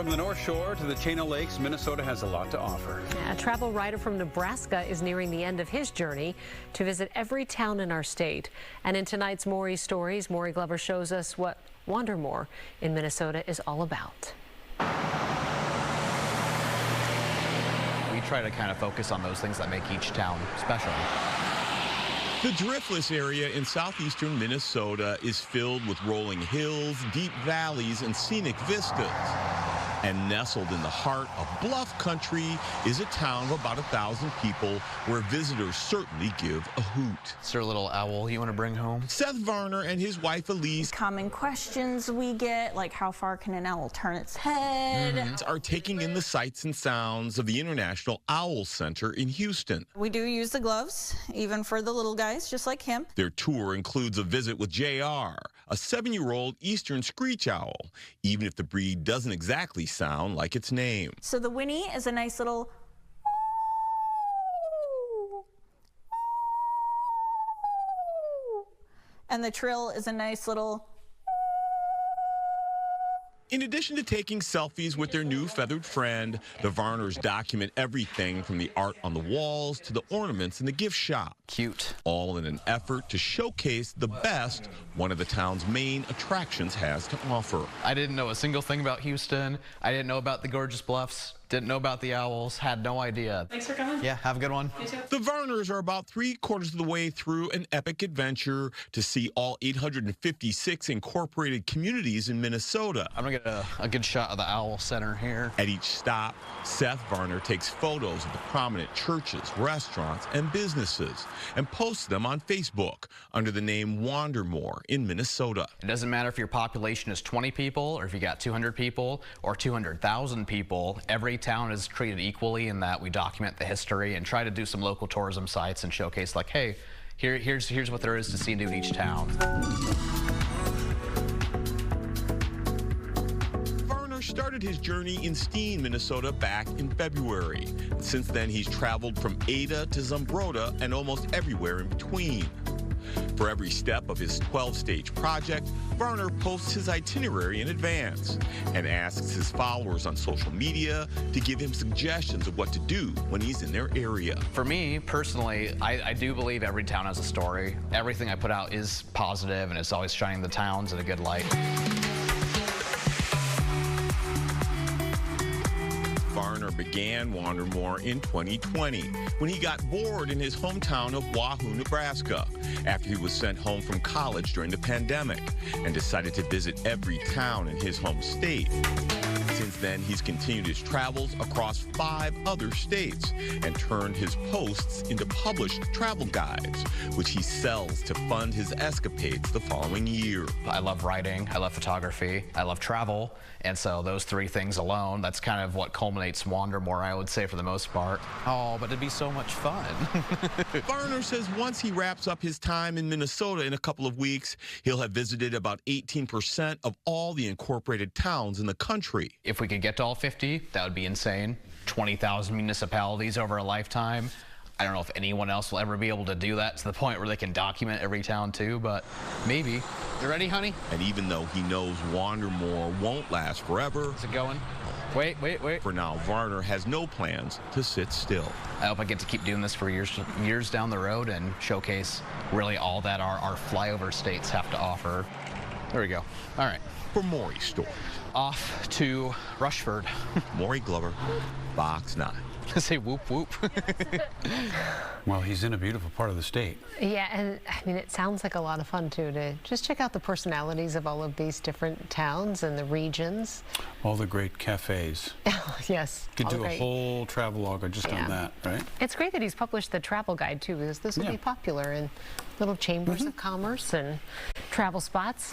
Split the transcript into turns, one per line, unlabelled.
From the North Shore to the Chain of Lakes, Minnesota has a lot to offer.
A travel writer from Nebraska is nearing the end of his journey to visit every town in our state. And in tonight's Maury Stories, Maury Glover shows us what Wandermore in Minnesota is all about.
We try to kind of focus on those things that make each town special.
The driftless area in southeastern Minnesota is filled with rolling hills, deep valleys, and scenic vistas. And nestled in the heart of bluff country is a town of about 1,000 people where visitors certainly give a hoot.
Is there a little owl you want to bring home?
Seth Varner and his wife Elise
Common questions we get, like how far can an owl turn its head?
Are taking in the sights and sounds of the International Owl Center in Houston.
We do use the gloves, even for the little guys, just like him.
Their tour includes a visit with JR, a 7-year-old eastern screech owl, even if the breed doesn't exactly sound like its name.
So the whinny is a nice little and the trill is a nice little.
In addition to taking selfies with their new feathered friend, the Varners document everything from the art on the walls to the ornaments in the gift shop.
Cute.
All in an effort to showcase the best one of the town's main attractions has to offer.
I didn't know a single thing about Houston. I didn't know about the gorgeous bluffs. Didn't know about the owls. Had no idea.
Thanks for coming.
Yeah, have a good one.
You too.
The Varners are about 3/4 of the way through an epic adventure to see all 856 incorporated communities in Minnesota.
I'm gonna get a good shot of the owl center here.
At each stop, Seth Varner takes photos of the prominent churches, restaurants, and businesses and posts them on Facebook under the name Wandermore in Minnesota.
It doesn't matter if your population is 20 people or if you got 200 people or 200,000 people. Every town is treated equally in that we document the history and try to do some local tourism sites and showcase, like, hey, here's what there is to see in each town.
Varner started his journey in Steen, Minnesota back in February. Since then, he's traveled from Ada to Zumbrota and almost everywhere in between. For every step of his 12-stage project, Varner posts his itinerary in advance and asks his followers on social media to give him suggestions of what to do when he's in their area.
For me, personally, I do believe every town has a story. Everything I put out is positive, and it's always shining the towns in a good light.
Varner began Wandermore in 2020 when he got bored in his hometown of Wahoo, Nebraska, after he was sent home from college during the pandemic and decided to visit every town in his home state. Since then, he's continued his travels across 5 other states and turned his posts into published travel guides, which he sells to fund his escapades the following year.
I love writing, I love photography, I love travel, and so those 3 things alone, that's kind of what culminates Wandermore, I would say, for the most part. Oh, but it'd be so much fun.
Varner says once he wraps up his time in Minnesota in a couple of weeks, he'll have visited about 18% of all the incorporated towns in the country.
If we could get to all 50, that would be insane. 20,000 municipalities over a lifetime. I don't know if anyone else will ever be able to do that to the point where they can document every town too, but maybe. You ready, honey?
And even though he knows Wandermore won't last forever,
Is it going? Wait.
for now, Varner has no plans to sit still.
I hope I get to keep doing this for years down the road and showcase really all that our flyover states have to offer. There we go. All right.
For Maury Stories,
Off to Rushford.
Maury Glover, Fox 9.
Say whoop whoop.
Well, he's in a beautiful part of the state.
Yeah, and I mean, it sounds like a lot of fun too to just check out the personalities of all of these different towns and the regions.
All the great cafes.
Yes.
Could
all
do a
great.
whole travelogue just on that, right?
It's great that he's published the travel guide too, because this will be popular in little chambers of commerce and travel spots.